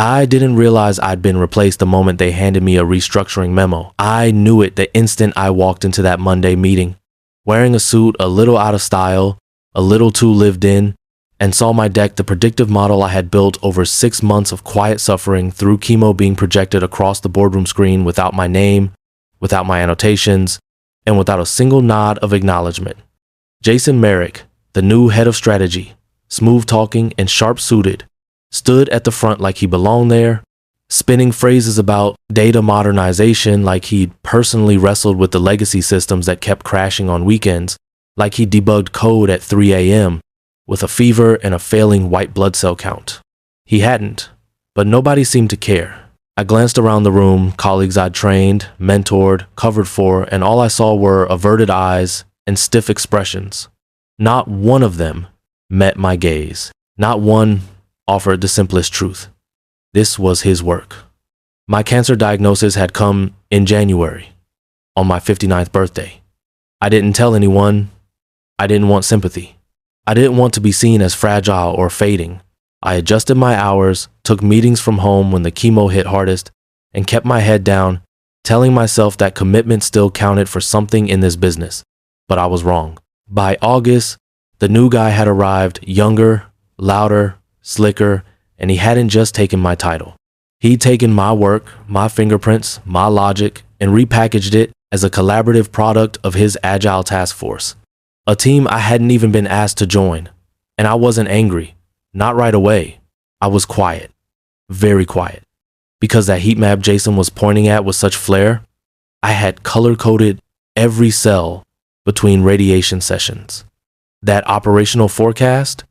I didn't realize I'd been replaced the moment they handed me a restructuring memo. I knew it the instant I walked into that Monday meeting, wearing a suit a little out of style, a little too lived in, and saw my deck the predictive model I had built over 6 months of quiet suffering through chemo being projected across the boardroom screen without my name, without my annotations, and without a single nod of acknowledgement. Jason Merrick, the new head of strategy, smooth-talking and sharp-suited, stood at the front like he belonged there, spinning phrases about data modernization like he'd personally wrestled with the legacy systems that kept crashing on weekends, like he debugged code at 3 a.m., with a fever and a failing white blood cell count. He hadn't, but nobody seemed to care. I glanced around the room, colleagues I'd trained, mentored, covered for, and all I saw were averted eyes and stiff expressions. Not one of them met my gaze. Not one offered the simplest truth. This was his work. My cancer diagnosis had come in January, on my 59th birthday. I didn't tell anyone. I didn't want sympathy. I didn't want to be seen as fragile or fading. I adjusted my hours, took meetings from home when the chemo hit hardest, and kept my head down, telling myself that commitment still counted for something in this business. But I was wrong. By August, the new guy had arrived, younger, louder, slicker, and he hadn't just taken my title. He'd taken my work, my fingerprints, my logic, and repackaged it as a collaborative product of his agile task force. A team I hadn't even been asked to join. And I wasn't angry. Not right away. I was quiet. Very quiet. Because that heat map Jason was pointing at with such flair, I had color-coded every cell between radiation sessions. That operational forecast,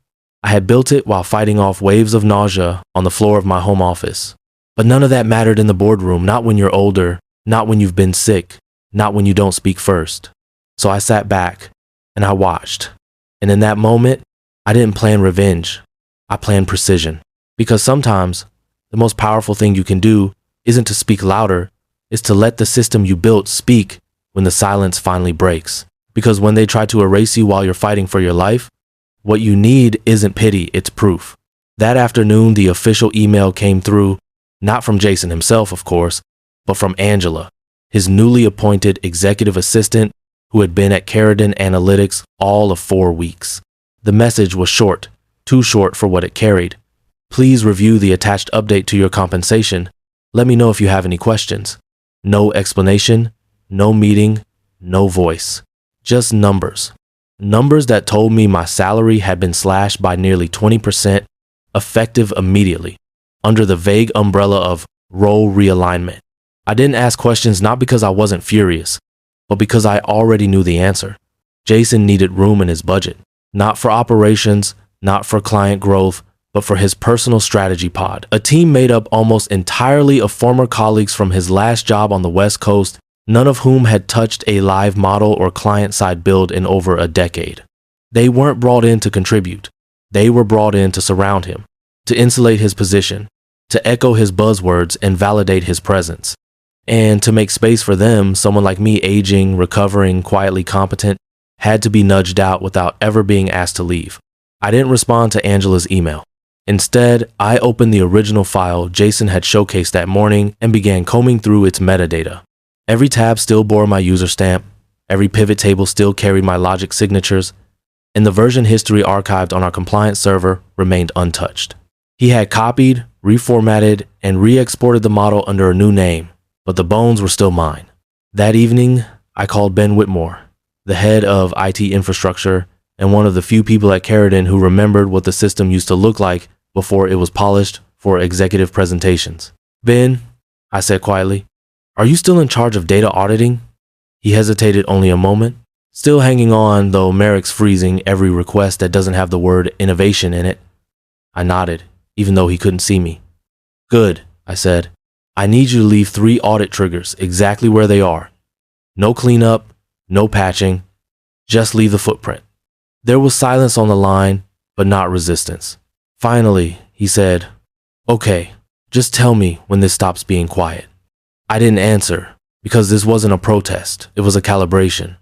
I had built it while fighting off waves of nausea on the floor of my home office. But none of that mattered in the boardroom, not when you're older, not when you've been sick, not when you don't speak first. So I sat back and I watched. And in that moment, I didn't plan revenge. I planned precision. Because sometimes the most powerful thing you can do isn't to speak louder, it's to let the system you built speak when the silence finally breaks. Because when they try to erase you while you're fighting for your life, what you need isn't pity, it's proof. That afternoon, the official email came through, not from Jason himself, of course, but from Angela, his newly appointed executive assistant who had been at Carradine Analytics all of 4 weeks. The message was short, too short for what it carried. Please review the attached update to your compensation. Let me know if you have any questions. No explanation, no meeting, no voice. Just numbers. Numbers that told me my salary had been slashed by nearly 20%, effective immediately, under the vague umbrella of role realignment. I didn't ask questions not because I wasn't furious, but because I already knew the answer. Jason needed room in his budget, not for operations, not for client growth, but for his personal strategy pod, a team made up almost entirely of former colleagues from his last job on the West Coast, none of whom had touched a live model or client-side build in over a decade. They weren't brought in to contribute. They were brought in to surround him, to insulate his position, to echo his buzzwords and validate his presence. And to make space for them, someone like me, aging, recovering, quietly competent, had to be nudged out without ever being asked to leave. I didn't respond to Angela's email. Instead, I opened the original file Jason had showcased that morning and began combing through its metadata. Every tab still bore my user stamp, every pivot table still carried my logic signatures, and the version history archived on our compliance server remained untouched. He had copied, reformatted, and re-exported the model under a new name, but the bones were still mine. That evening, I called Ben Whitmore, the head of IT infrastructure and one of the few people at Carradine who remembered what the system used to look like before it was polished for executive presentations. "Ben," I said quietly, "are you still in charge of data auditing?" He hesitated only a moment, still hanging on, though Merrick's freezing every request that doesn't have the word innovation in it. I nodded, even though he couldn't see me. "Good," I said. "I need you to leave 3 audit triggers exactly where they are. No cleanup, no patching, just leave the footprint." There was silence on the line, but not resistance. Finally, he said, "Okay, just tell me when this stops being quiet." I didn't answer, because this wasn't a protest, it was a calibration.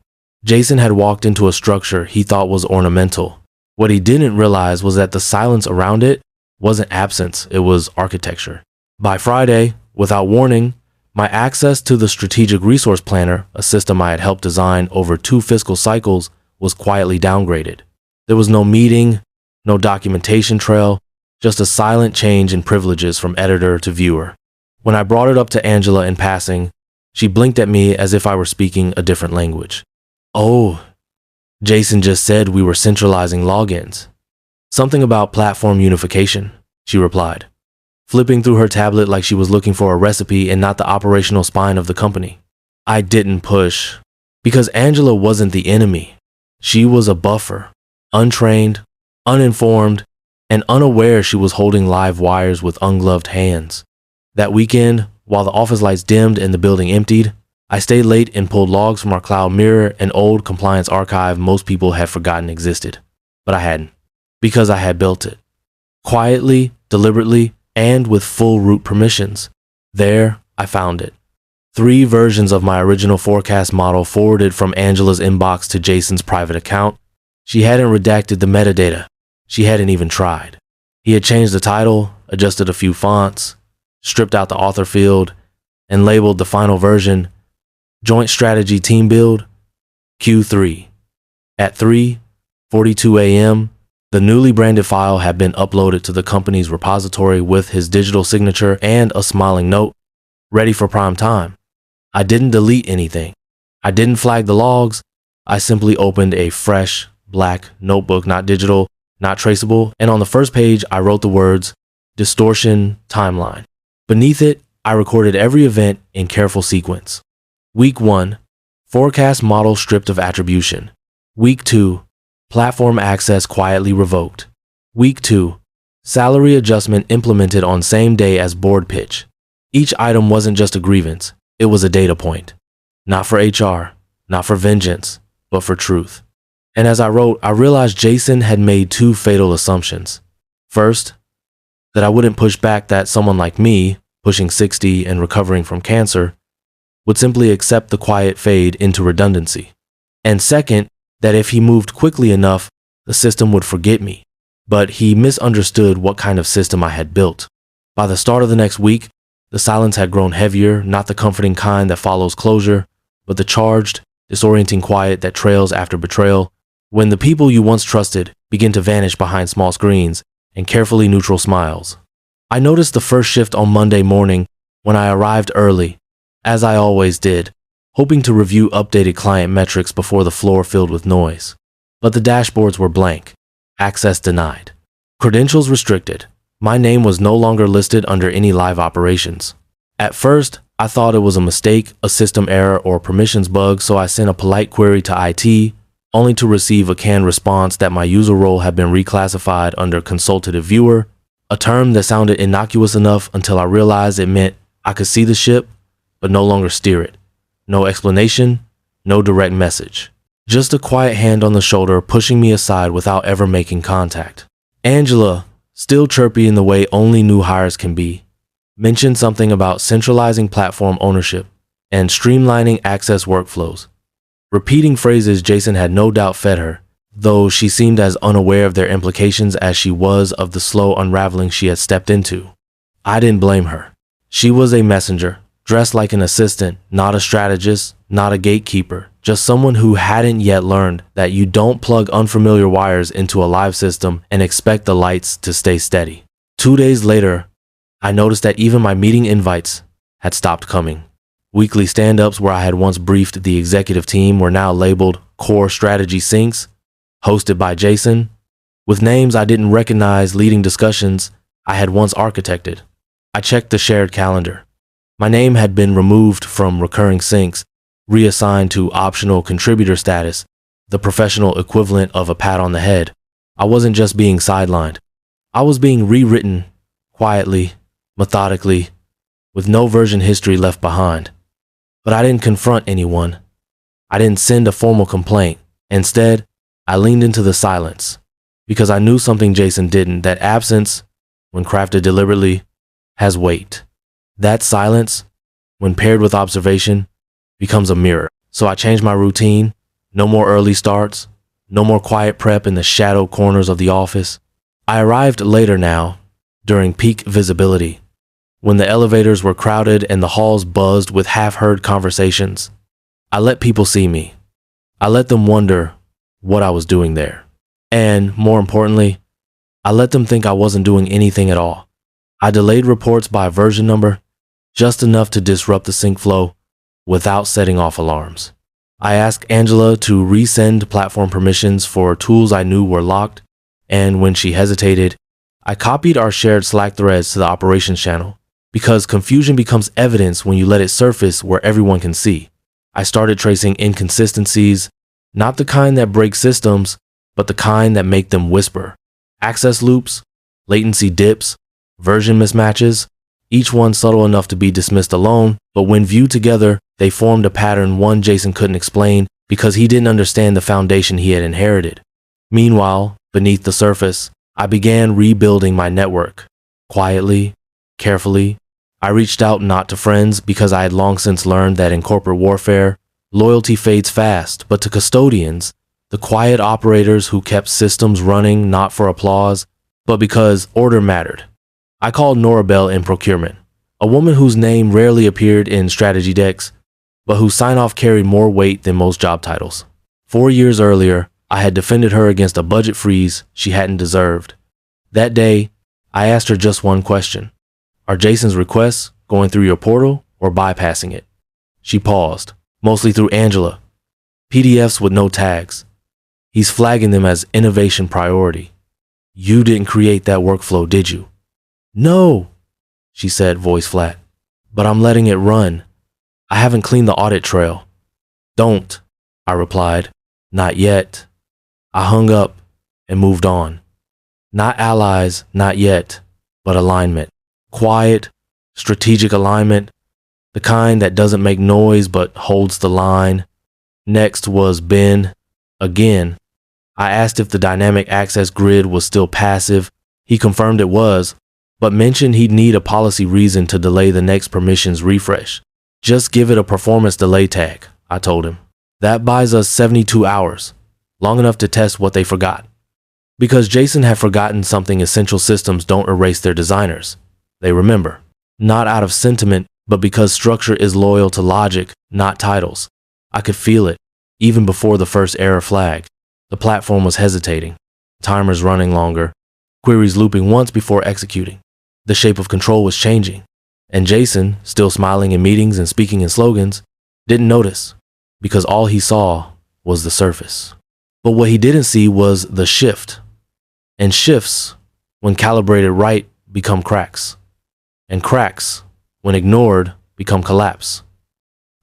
Jason had walked into a structure he thought was ornamental. What he didn't realize was that the silence around it wasn't absence, it was architecture. By Friday, without warning, my access to the Strategic Resource Planner, a system I had helped design over 2 fiscal cycles, was quietly downgraded. There was no meeting, no documentation trail, just a silent change in privileges from editor to viewer. When I brought it up to Angela in passing, she blinked at me as if I were speaking a different language. "Oh, Jason just said we were centralizing logins. Something about platform unification," she replied, flipping through her tablet like she was looking for a recipe and not the operational spine of the company. I didn't push, because Angela wasn't the enemy. She was a buffer, untrained, uninformed, and unaware she was holding live wires with ungloved hands. That weekend, while the office lights dimmed and the building emptied, I stayed late and pulled logs from our cloud mirror, an old compliance archive most people had forgotten existed. But I hadn't, because I had built it. Quietly, deliberately, and with full root permissions. There, I found it. 3 versions of my original forecast model forwarded from Angela's inbox to Jason's private account. She hadn't redacted the metadata. She hadn't even tried. He had changed the title, adjusted a few fonts, stripped out the author field, and labeled the final version Joint Strategy Team Build Q3. At 3:42 a.m., the newly branded file had been uploaded to the company's repository with his digital signature and a smiling note, ready for prime time. I didn't delete anything. I didn't flag the logs. I simply opened a fresh, black notebook, not digital, not traceable, and on the first page, I wrote the words, Distortion Timeline. Beneath it, I recorded every event in careful sequence. Week 1, forecast model stripped of attribution. Week 2, platform access quietly revoked. Week 2, salary adjustment implemented on same day as board pitch. Each item wasn't just a grievance, it was a data point. Not for HR, not for vengeance, but for truth. And as I wrote, I realized Jason had made 2 fatal assumptions. First, that I wouldn't push back, that someone like me, pushing 60 and recovering from cancer, would simply accept the quiet fade into redundancy. And second, that if he moved quickly enough, the system would forget me. But he misunderstood what kind of system I had built. By the start of the next week, the silence had grown heavier, not the comforting kind that follows closure, but the charged, disorienting quiet that trails after betrayal, when the people you once trusted begin to vanish behind small screens and carefully neutral smiles. I noticed the first shift on Monday morning when I arrived early, as I always did, hoping to review updated client metrics before the floor filled with noise. But the dashboards were blank, access denied, credentials restricted. My name was no longer listed under any live operations. At first, I thought it was a mistake, a system error, or a permissions bug, so I sent a polite query to IT, only to receive a canned response that my user role had been reclassified under consultative viewer, a term that sounded innocuous enough until I realized it meant I could see the ship, but no longer steer it. No explanation, no direct message. Just a quiet hand on the shoulder pushing me aside without ever making contact. Angela, still chirpy in the way only new hires can be, mentioned something about centralizing platform ownership and streamlining access workflows. Repeating phrases Jason had no doubt fed her, though she seemed as unaware of their implications as she was of the slow unraveling she had stepped into. I didn't blame her. She was a messenger, dressed like an assistant, not a strategist, not a gatekeeper, just someone who hadn't yet learned that you don't plug unfamiliar wires into a live system and expect the lights to stay steady. 2 days later, I noticed that even my meeting invites had stopped coming. Weekly stand-ups where I had once briefed the executive team were now labeled Core Strategy Syncs, hosted by Jason, with names I didn't recognize leading discussions I had once architected. I checked the shared calendar. My name had been removed from recurring syncs, reassigned to optional contributor status, the professional equivalent of a pat on the head. I wasn't just being sidelined. I was being rewritten, quietly, methodically, with no version history left behind. But I didn't confront anyone. I didn't send a formal complaint. Instead, I leaned into the silence, because I knew something Jason didn't, that absence, when crafted deliberately, has weight. That silence, when paired with observation, becomes a mirror. So I changed my routine. No more early starts. No more quiet prep in the shadow corners of the office. I arrived later now, during peak visibility. when the elevators were crowded and the halls buzzed with half-heard conversations. I let people see me. I let them wonder what I was doing there. And, more importantly, I let them think I wasn't doing anything at all. I delayed reports by version number, just enough to disrupt the sync flow without setting off alarms. I asked Angela to resend platform permissions for tools I knew were locked, and when she hesitated, I copied our shared Slack threads to the operations channel, because confusion becomes evidence when you let it surface where everyone can see. I started tracing inconsistencies, not the kind that break systems, but the kind that make them whisper. Access loops, latency dips, version mismatches, each one subtle enough to be dismissed alone, but when viewed together, they formed a pattern one Jason couldn't explain because he didn't understand the foundation he had inherited. Meanwhile, beneath the surface, I began rebuilding my network. Quietly, carefully, I reached out not to friends because I had long since learned that in corporate warfare, loyalty fades fast, but to custodians, the quiet operators who kept systems running not for applause, but because order mattered. I called Nora Bell in procurement, a woman whose name rarely appeared in strategy decks, but whose sign-off carried more weight than most job titles. 4 years earlier, I had defended her against a budget freeze she hadn't deserved. That day, I asked her just one question. Are Jason's requests going through your portal or bypassing it? She paused, mostly through Angela. PDFs with no tags. He's flagging them as innovation priority. You didn't create that workflow, did you? No, she said, voice flat. But I'm letting it run. I haven't cleaned the audit trail. Don't, I replied. Not yet. I hung up and moved on. Not allies, not yet, but alignment. Quiet, strategic alignment, the kind that doesn't make noise but holds the line. Next was Ben. Again, I asked if the dynamic access grid was still passive. He confirmed it was, but mentioned he'd need a policy reason to delay the next permissions refresh. Just give it a performance delay tag, I told him. That buys us 72 hours, long enough to test what they forgot. Because Jason had forgotten something essential systems don't erase their designers. They remember. Not out of sentiment, but because structure is loyal to logic, not titles. I could feel it, even before the first error flag. The platform was hesitating, timers running longer, queries looping once before executing. The shape of control was changing, and Jason, still smiling in meetings and speaking in slogans, didn't notice, because all he saw was the surface. But what he didn't see was the shift. And shifts, when calibrated right, become cracks. And cracks, when ignored, become collapse.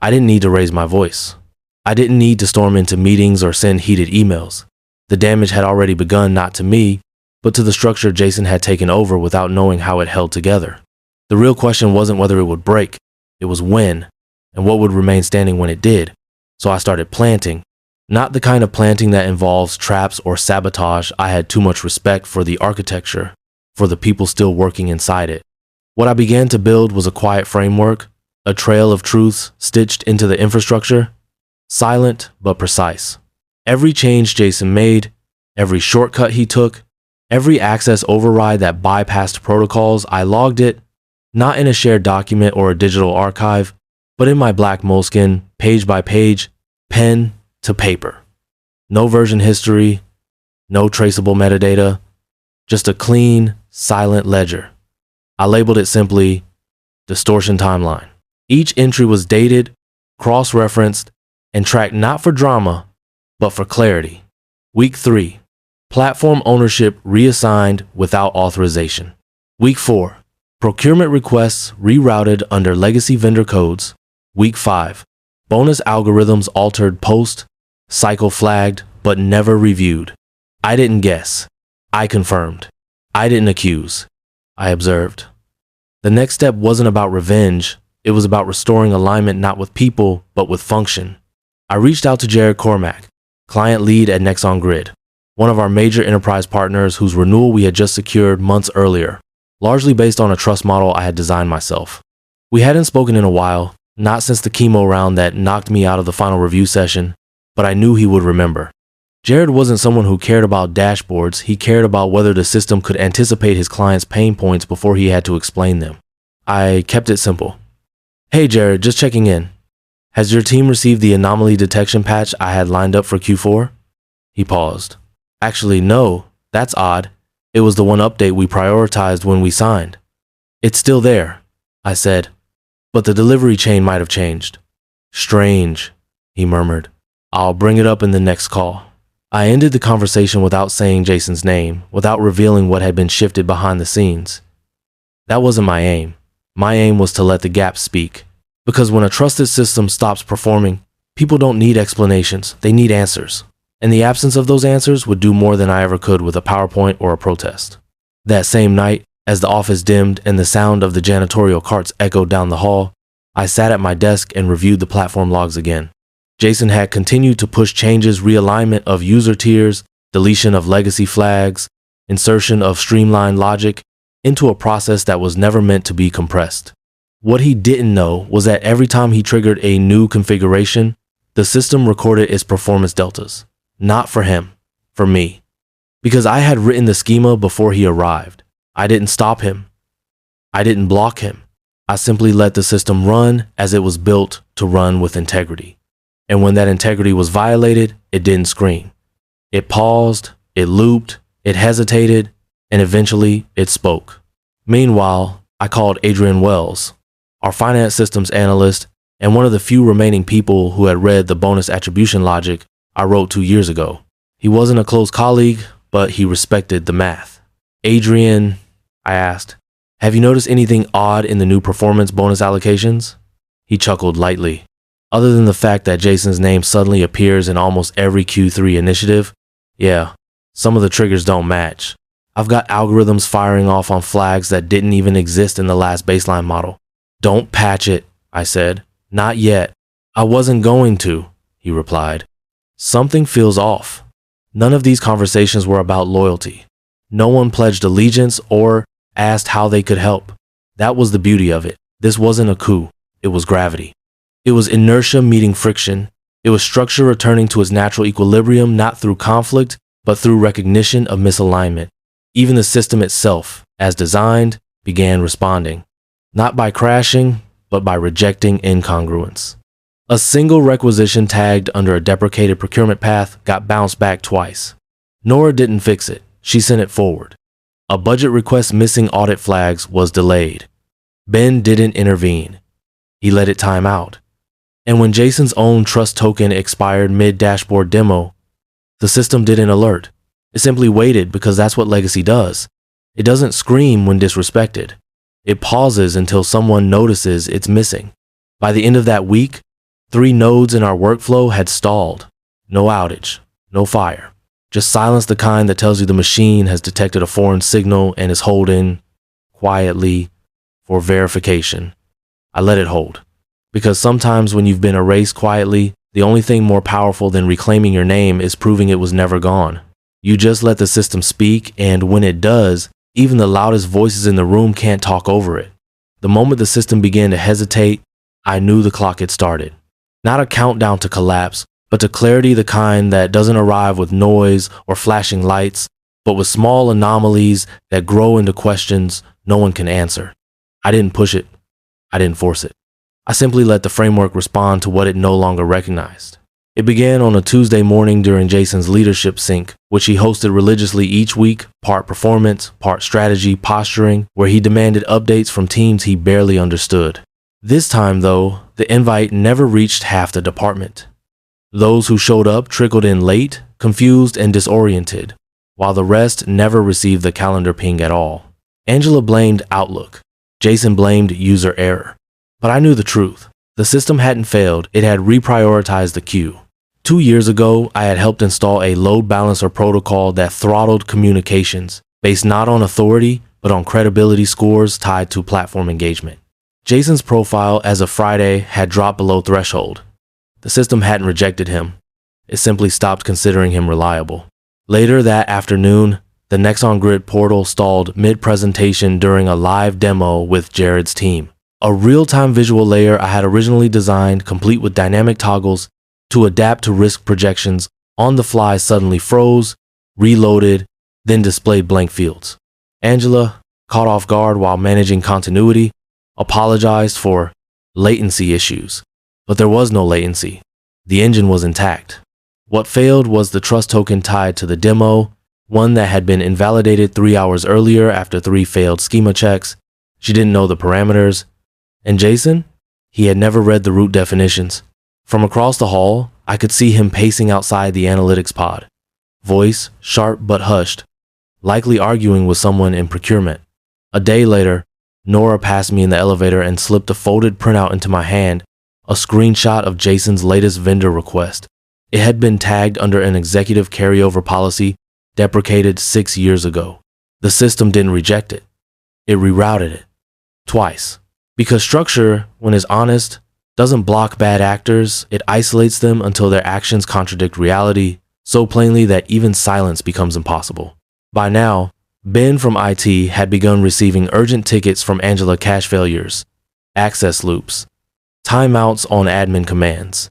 I didn't need to raise my voice. I didn't need to storm into meetings or send heated emails. The damage had already begun not to me, but to the structure Jason had taken over without knowing how it held together. The real question wasn't whether it would break, it was when, and what would remain standing when it did. So I started planting. Not the kind of planting that involves traps or sabotage. I had too much respect for the architecture, for the people still working inside it. What I began to build was a quiet framework, a trail of truths stitched into the infrastructure, silent but precise. Every change Jason made, every shortcut he took, every access override that bypassed protocols, I logged it, not in a shared document or a digital archive, but in my black moleskin, page by page, pen to paper. No version history, no traceable metadata, just a clean, silent ledger. I labeled it simply Distortion Timeline. Each entry was dated, cross-referenced, and tracked not for drama, but for clarity. Week 3. Platform ownership reassigned without authorization. Week 4. Procurement requests rerouted under legacy vendor codes. Week 5. Bonus algorithms altered post, cycle flagged, but never reviewed. I didn't guess. I confirmed. I didn't accuse. I observed. The next step wasn't about revenge. It was about restoring alignment not with people, but with function. I reached out to Jared Cormack, client lead at Nexon Grid, one of our major enterprise partners whose renewal we had just secured months earlier, largely based on a trust model I had designed myself. We hadn't spoken in a while, not since the chemo round that knocked me out of the final review session, but I knew he would remember. Jared wasn't someone who cared about dashboards. He cared about whether the system could anticipate his client's pain points before he had to explain them. I kept it simple. Hey Jared, just checking in. Has your team received the anomaly detection patch I had lined up for Q4? He paused. Actually, no. That's odd. It was the one update we prioritized when we signed. It's still there, I said, but the delivery chain might have changed. Strange, he murmured. I'll bring it up in the next call. I ended the conversation without saying Jason's name, without revealing what had been shifted behind the scenes. That wasn't my aim. My aim was to let the gaps speak. Because when a trusted system stops performing, people don't need explanations, they need answers. And the absence of those answers would do more than I ever could with a PowerPoint or a protest. That same night, as the office dimmed and the sound of the janitorial carts echoed down the hall, I sat at my desk and reviewed the platform logs again. Jason had continued to push changes, realignment of user tiers, deletion of legacy flags, insertion of streamlined logic into a process that was never meant to be compressed. What he didn't know was that every time he triggered a new configuration, the system recorded its performance deltas. Not for him, for me. Because I had written the schema before he arrived. I didn't stop him. I didn't block him. I simply let the system run as it was built to run with integrity. And when that integrity was violated, it didn't scream. It paused, it looped, it hesitated, and eventually it spoke. Meanwhile, I called Adrian Wells, our finance systems analyst and one of the few remaining people who had read the bonus attribution logic I wrote 2 years ago. He wasn't a close colleague, but he respected the math. Adrian, I asked, have you noticed anything odd in the new performance bonus allocations? He chuckled lightly. Other than the fact that Jason's name suddenly appears in almost every Q3 initiative, yeah, some of the triggers don't match. I've got algorithms firing off on flags that didn't even exist in the last baseline model. Don't patch it, I said. Not yet. I wasn't going to, he replied. Something feels off. None of these conversations were about loyalty. No one pledged allegiance or asked how they could help. That was the beauty of it. This wasn't a coup. It was gravity. It was inertia meeting friction. It was structure returning to its natural equilibrium, not through conflict, but through recognition of misalignment. Even the system itself, as designed, began responding. Not by crashing, but by rejecting incongruence. A single requisition tagged under a deprecated procurement path got bounced back twice. Nora didn't fix it. She sent it forward. A budget request missing audit flags was delayed. Ben didn't intervene. He let it time out. And when Jason's own trust token expired mid-dashboard demo, the system didn't alert. It simply waited because that's what legacy does. It doesn't scream when disrespected. It pauses until someone notices it's missing. By the end of that week, 3 nodes in our workflow had stalled. No outage, no fire. Just silence, the kind that tells you the machine has detected a foreign signal and is holding, quietly, for verification. I let it hold. Because sometimes when you've been erased quietly, the only thing more powerful than reclaiming your name is proving it was never gone. You just let the system speak, and when it does, even the loudest voices in the room can't talk over it. The moment the system began to hesitate, I knew the clock had started. Not a countdown to collapse, but to clarity, the kind that doesn't arrive with noise or flashing lights, but with small anomalies that grow into questions no one can answer. I didn't push it. I didn't force it. I simply let the framework respond to what it no longer recognized. It began on a Tuesday morning during Jason's leadership sync, which he hosted religiously each week, part performance, part strategy, posturing, where he demanded updates from teams he barely understood. This time, though, the invite never reached half the department. Those who showed up trickled in late, confused and disoriented, while the rest never received the calendar ping at all. Angela blamed Outlook. Jason blamed user error. But I knew the truth. The system hadn't failed, it had reprioritized the queue. 2 years ago, I had helped install a load balancer protocol that throttled communications, based not on authority, but on credibility scores tied to platform engagement. Jason's profile as of Friday had dropped below threshold. The system hadn't rejected him. It simply stopped considering him reliable. Later that afternoon, the Nexon Grid portal stalled mid-presentation during a live demo with Jared's team. A real-time visual layer I had originally designed, complete with dynamic toggles to adapt to risk projections, on the fly suddenly froze, reloaded, then displayed blank fields. Angela, caught off guard while managing continuity, apologized for latency issues, but there was no latency. The engine was intact. What failed was the trust token tied to the demo, one that had been invalidated 3 hours earlier after 3 failed schema checks. She didn't know the parameters. And Jason? He had never read the root definitions. From across the hall, I could see him pacing outside the analytics pod. Voice sharp but hushed, likely arguing with someone in procurement. A day later, Nora passed me in the elevator and slipped a folded printout into my hand, a screenshot of Jason's latest vendor request. It had been tagged under an executive carryover policy deprecated 6 years ago. The system didn't reject it. It rerouted it. Twice. Because structure, when it's honest, doesn't block bad actors, it isolates them until their actions contradict reality so plainly that even silence becomes impossible. By now, Ben from IT had begun receiving urgent tickets from Angela cache failures, access loops, timeouts on admin commands.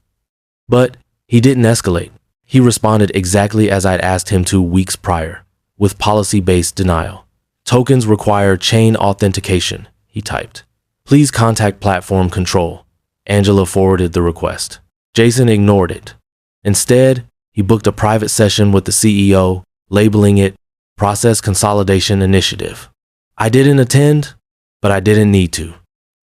But he didn't escalate. He responded exactly as I'd asked him to weeks prior, with policy-based denial. Tokens require chain authentication, he typed. Please contact platform control. Angela forwarded the request. Jason ignored it. Instead, he booked a private session with the CEO, labeling it Process Consolidation Initiative. I didn't attend, but I didn't need to.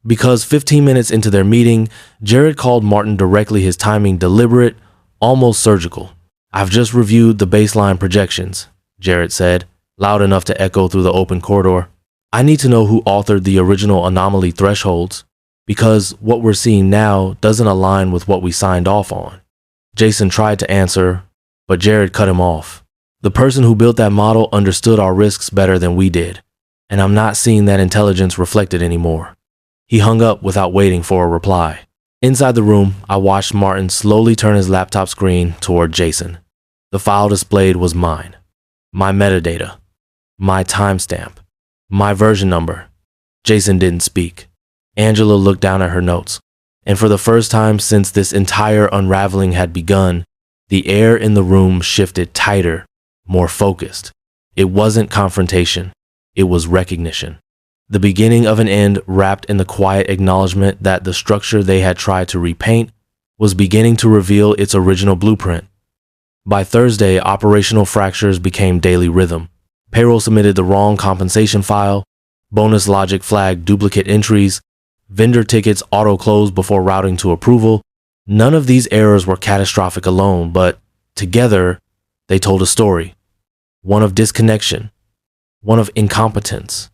Because 15 minutes into their meeting, Jared called Martin directly, his timing deliberate, almost surgical. I've just reviewed the baseline projections, Jared said, loud enough to echo through the open corridor. I need to know who authored the original anomaly thresholds, because what we're seeing now doesn't align with what we signed off on. Jason tried to answer, but Jared cut him off. The person who built that model understood our risks better than we did, and I'm not seeing that intelligence reflected anymore. He hung up without waiting for a reply. Inside the room, I watched Martin slowly turn his laptop screen toward Jason. The file displayed was mine. My metadata. My timestamp. My version number. Jason didn't speak. Angela looked down at her notes, and for the first time since this entire unraveling had begun, the air in the room shifted tighter, more focused. It wasn't confrontation. It was recognition. The beginning of an end wrapped in the quiet acknowledgement that the structure they had tried to repaint was beginning to reveal its original blueprint. By Thursday, operational fractures became daily rhythm. Payroll submitted the wrong compensation file, bonus logic flagged duplicate entries, vendor tickets auto-closed before routing to approval. None of these errors were catastrophic alone, but together, they told a story. One of disconnection, one of incompetence.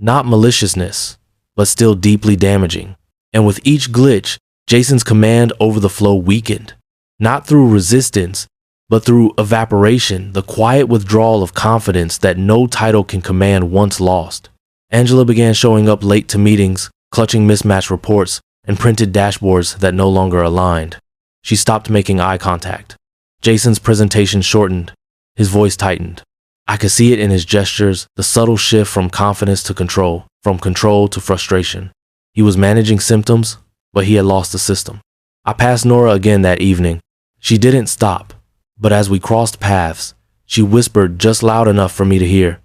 Not maliciousness, but still deeply damaging. And with each glitch, Jason's command over the flow weakened. Not through resistance, but through evaporation, the quiet withdrawal of confidence that no title can command once lost. Angela began showing up late to meetings, clutching mismatched reports, and printed dashboards that no longer aligned. She stopped making eye contact. Jason's presentation shortened. His voice tightened. I could see it in his gestures, the subtle shift from confidence to control, from control to frustration. He was managing symptoms, but he had lost the system. I passed Nora again that evening. She didn't stop, but as we crossed paths, she whispered just loud enough for me to hear,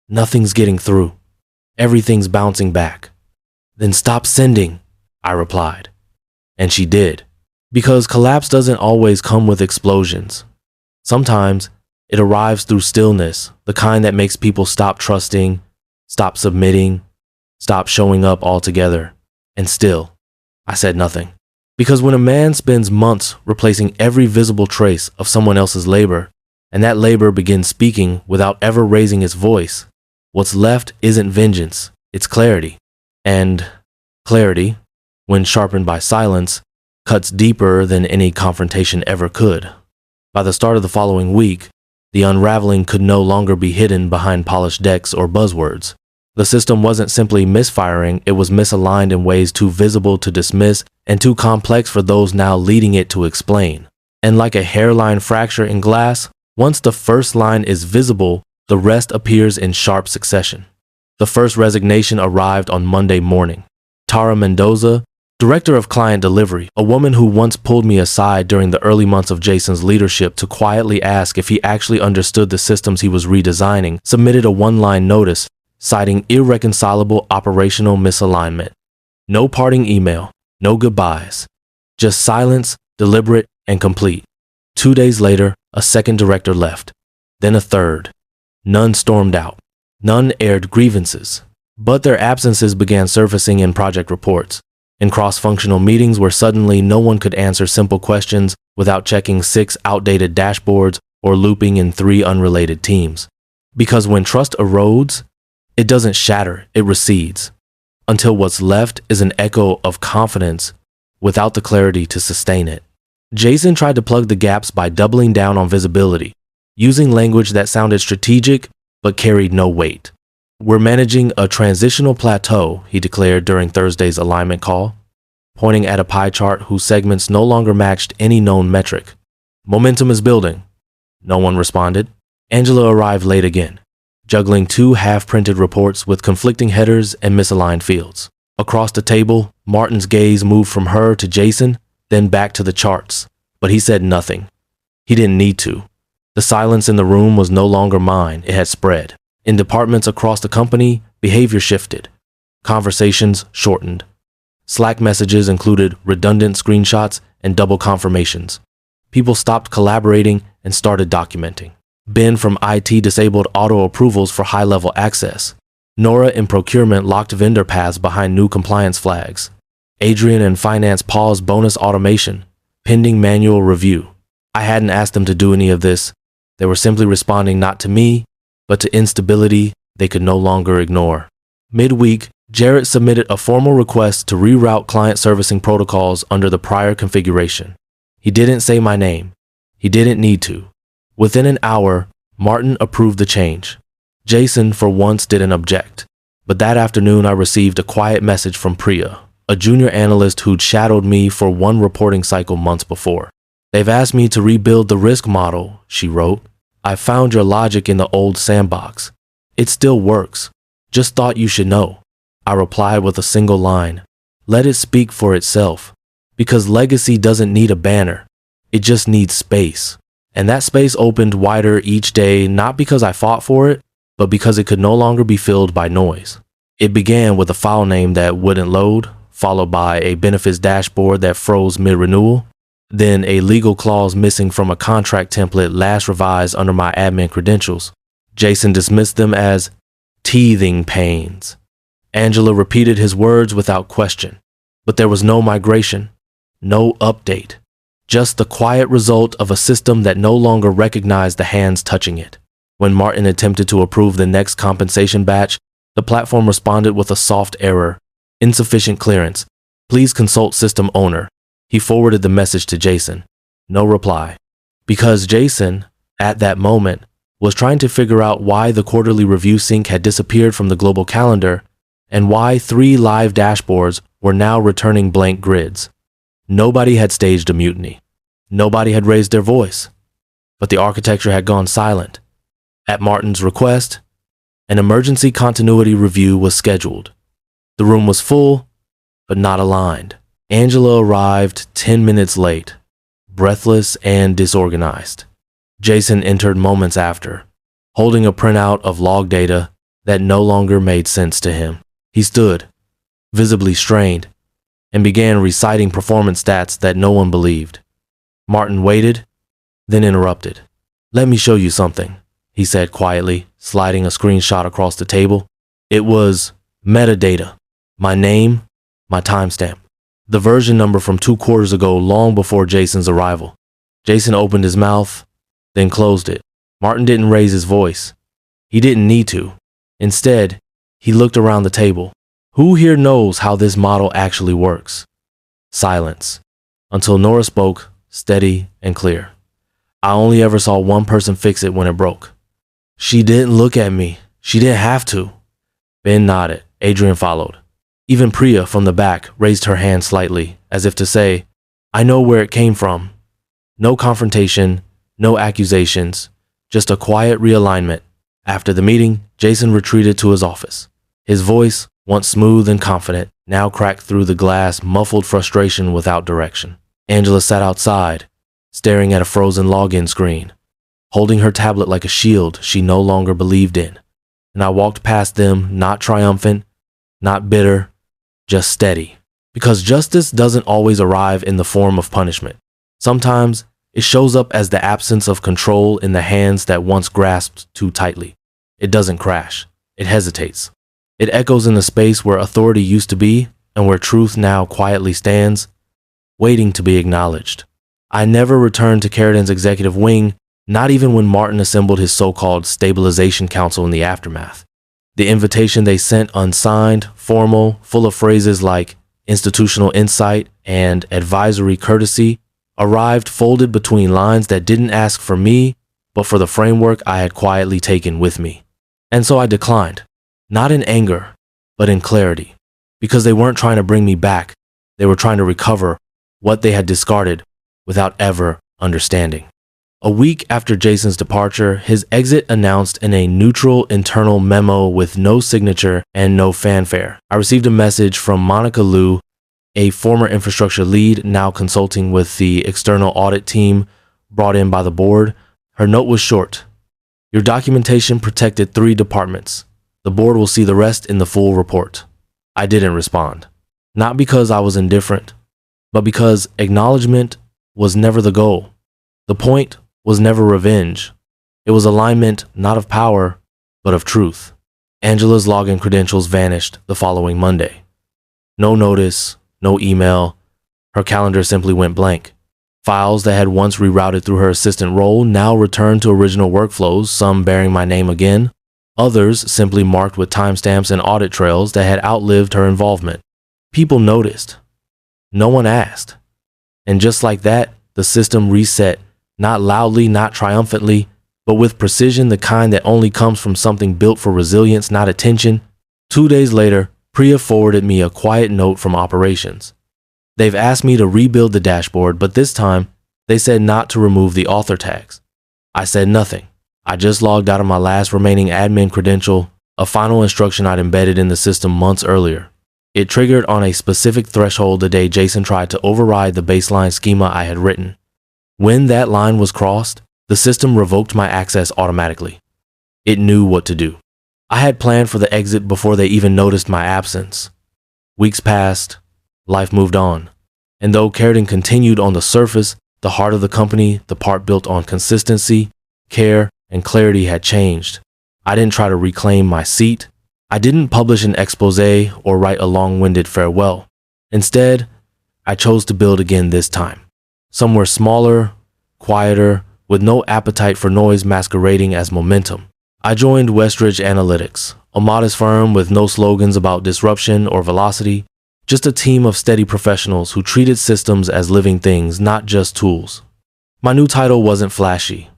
"Nothing's getting through. Everything's bouncing back." "Then stop sending," I replied. And she did. Because collapse doesn't always come with explosions. Sometimes, it arrives through stillness, the kind that makes people stop trusting, stop submitting, stop showing up altogether. And still, I said nothing. Because when a man spends months replacing every visible trace of someone else's labor, and that labor begins speaking without ever raising its voice, what's left isn't vengeance, it's clarity. And clarity, when sharpened by silence, cuts deeper than any confrontation ever could. By the start of the following week, the unraveling could no longer be hidden behind polished decks or buzzwords. The system wasn't simply misfiring, it was misaligned in ways too visible to dismiss and too complex for those now leading it to explain. And like a hairline fracture in glass, once the first line is visible, the rest appears in sharp succession. The first resignation arrived on Monday morning. Tara Mendoza, Director of Client Delivery, a woman who once pulled me aside during the early months of Jason's leadership to quietly ask if he actually understood the systems he was redesigning, submitted a one-line notice citing irreconcilable operational misalignment. No parting email, no goodbyes. Just silence, deliberate and complete. 2 days later, a second director left. Then a third. None stormed out. None aired grievances. But their absences began surfacing in project reports, in cross-functional meetings where suddenly no one could answer simple questions without checking 6 outdated dashboards or looping in 3 unrelated teams. Because when trust erodes, it doesn't shatter, it recedes, until what's left is an echo of confidence without the clarity to sustain it. Jason tried to plug the gaps by doubling down on visibility, using language that sounded strategic but carried no weight. "We're managing a transitional plateau," he declared during Thursday's alignment call, pointing at a pie chart whose segments no longer matched any known metric. "Momentum is building." No one responded. Angela arrived late again, juggling 2 half-printed reports with conflicting headers and misaligned fields. Across the table, Martin's gaze moved from her to Jason, then back to the charts, but he said nothing. He didn't need to. The silence in the room was no longer mine, it had spread. In departments across the company, behavior shifted. Conversations shortened. Slack messages included redundant screenshots and double confirmations. People stopped collaborating and started documenting. Ben from IT disabled auto approvals for high-level access. Nora in procurement locked vendor paths behind new compliance flags. Adrian in finance paused bonus automation, pending manual review. I hadn't asked them to do any of this. They were simply responding not to me, but to instability they could no longer ignore. Midweek, Jarrett submitted a formal request to reroute client servicing protocols under the prior configuration. He didn't say my name. He didn't need to. Within an hour, Martin approved the change. Jason, for once, didn't object. But that afternoon, I received a quiet message from Priya, a junior analyst who'd shadowed me for 1 reporting cycle months before. "They've asked me to rebuild the risk model," she wrote. "I found your logic in the old sandbox. It still works. Just thought you should know." I replied with a single line. "Let it speak for itself. Because legacy doesn't need a banner. It just needs space." And that space opened wider each day, not because I fought for it, but because it could no longer be filled by noise. It began with a file name that wouldn't load, followed by a benefits dashboard that froze mid-renewal, then a legal clause missing from a contract template last revised under my admin credentials. Jason dismissed them as teething pains. Angela repeated his words without question, but there was no migration, no update, just the quiet result of a system that no longer recognized the hands touching it. When Martin attempted to approve the next compensation batch, the platform responded with a soft error, insufficient clearance. Please consult system owner. He forwarded the message to Jason. No reply. Because Jason, at that moment, was trying to figure out why the quarterly review sync had disappeared from the global calendar and why 3 live dashboards were now returning blank grids. Nobody had staged a mutiny. Nobody had raised their voice. But the architecture had gone silent. At Martin's request, an emergency continuity review was scheduled. The room was full, but not aligned. Angela arrived 10 minutes late, breathless and disorganized. Jason entered moments after, holding a printout of log data that no longer made sense to him. He stood, visibly strained, and began reciting performance stats that no one believed. Martin waited, then interrupted. "Let me show you something," he said quietly, sliding a screenshot across the table. It was metadata, my name, my timestamp. The version number from 2 quarters ago, long before Jason's arrival. Jason opened his mouth, then closed it. Martin didn't raise his voice. He didn't need to. Instead, he looked around the table. Who here knows how this model actually works? Silence. Until Nora spoke, steady and clear. "I only ever saw one person fix it when it broke." "She didn't look at me. She didn't have to." Ben nodded. Adrian followed. Even Priya from the back raised her hand slightly, as if to say, "I know where it came from." No confrontation, no accusations, just a quiet realignment. After the meeting, Jason retreated to his office. His voice, once smooth and confident, now cracked through the glass, muffled frustration without direction. Angela sat outside, staring at a frozen login screen, holding her tablet like a shield she no longer believed in. And I walked past them, not triumphant, not bitter, just steady. Because justice doesn't always arrive in the form of punishment. Sometimes it shows up as the absence of control in the hands that once grasped too tightly. It doesn't crash. It hesitates. It echoes in the space where authority used to be and where truth now quietly stands, waiting to be acknowledged. I never returned to Carradin's executive wing, not even when Martin assembled his so-called stabilization council in the aftermath. The invitation they sent, unsigned, formal, full of phrases like institutional insight and advisory courtesy, arrived folded between lines that didn't ask for me, but for the framework I had quietly taken with me. And so I declined, not in anger, but in clarity, because they weren't trying to bring me back. They were trying to recover what they had discarded without ever understanding. A week after Jason's departure, his exit announced in a neutral internal memo with no signature and no fanfare. I received a message from Monica Liu, a former infrastructure lead now consulting with the external audit team brought in by the board. Her note was short. Your documentation protected 3 departments. The board will see the rest in the full report. I didn't respond. Not because I was indifferent, but because acknowledgement was never the goal. The point was never revenge. It was alignment not of power, but of truth. Angela's login credentials vanished the following Monday. No notice, no email. Her calendar simply went blank. Files that had once rerouted through her assistant role now returned to original workflows, some bearing my name again, others simply marked with timestamps and audit trails that had outlived her involvement. People noticed. No one asked. And just like that, the system reset. Not loudly, not triumphantly, but with precision, the kind that only comes from something built for resilience, not attention. 2 days later, Priya forwarded me a quiet note from operations. They've asked me to rebuild the dashboard, but this time, they said not to remove the author tags. I said nothing. I just logged out of my last remaining admin credential, a final instruction I'd embedded in the system months earlier. It triggered on a specific threshold the day Jason tried to override the baseline schema I had written. When that line was crossed, the system revoked my access automatically. It knew what to do. I had planned for the exit before they even noticed my absence. Weeks passed, life moved on. And though Carradin continued on the surface, the heart of the company, the part built on consistency, care, and clarity had changed. I didn't try to reclaim my seat. I didn't publish an expose or write a long-winded farewell. Instead, I chose to build again this time. Somewhere smaller, quieter, with no appetite for noise masquerading as momentum. I joined Westridge Analytics, a modest firm with no slogans about disruption or velocity, just a team of steady professionals who treated systems as living things, not just tools. My new title wasn't flashy.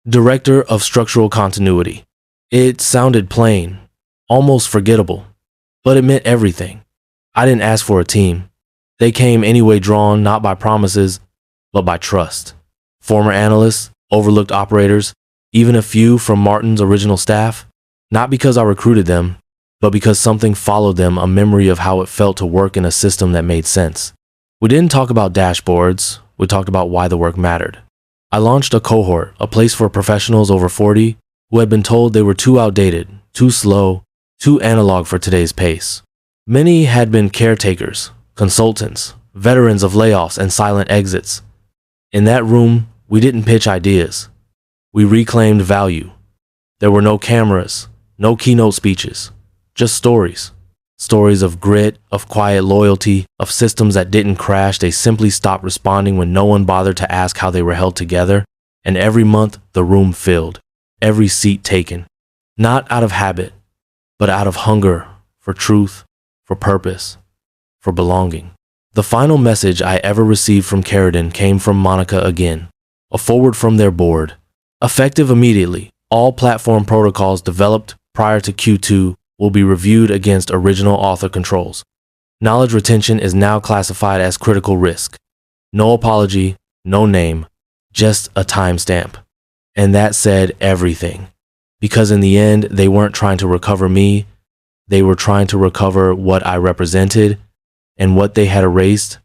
Director of Structural Continuity. It sounded plain, almost forgettable, but it meant everything. I didn't ask for a team. They came anyway, drawn not by promises, but by trust. Former analysts, overlooked operators, even a few from Martin's original staff, not because I recruited them, but because something followed them, a memory of how it felt to work in a system that made sense. We didn't talk about dashboards, we talked about why the work mattered. I launched a cohort, a place for professionals over 40 who had been told they were too outdated, too slow, too analog for today's pace. Many had been caretakers, consultants, veterans of layoffs and silent exits. In that room, we didn't pitch ideas. We reclaimed value. There were no cameras, no keynote speeches, just stories. Stories of grit, of quiet loyalty, of systems that didn't crash. They simply stopped responding when no one bothered to ask how they were held together. And every month, the room filled, every seat taken. Not out of habit, but out of hunger for truth, for purpose, for belonging. The final message I ever received from Carradin came from Monica again, a forward from their board. Effective immediately, all platform protocols developed prior to Q2 will be reviewed against original author controls. Knowledge retention is now classified as critical risk. No apology, no name, just a timestamp. And that said everything. Because in the end, they weren't trying to recover me, they were trying to recover what I represented and what they had erased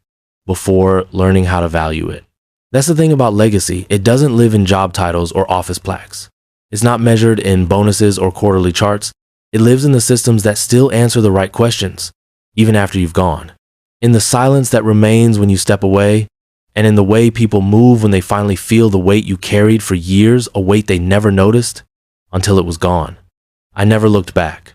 before learning how to value it. That's the thing about legacy. It doesn't live in job titles or office plaques. It's not measured in bonuses or quarterly charts. It lives in the systems that still answer the right questions, even after you've gone. In the silence that remains when you step away, and in the way people move when they finally feel the weight you carried for years, a weight they never noticed until it was gone. I never looked back.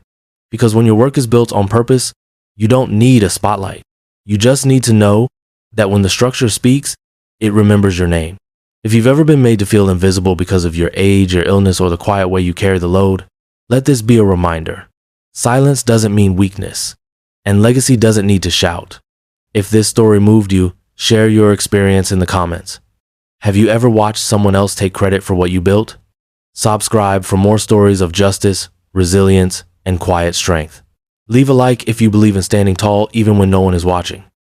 Because when your work is built on purpose, you don't need a spotlight. You just need to know that when the structure speaks, it remembers your name. If you've ever been made to feel invisible because of your age, your illness, or the quiet way you carry the load, let this be a reminder. Silence doesn't mean weakness, and legacy doesn't need to shout. If this story moved you, share your experience in the comments. Have you ever watched someone else take credit for what you built? Subscribe for more stories of justice, resilience, and quiet strength. Leave a like if you believe in standing tall even when no one is watching.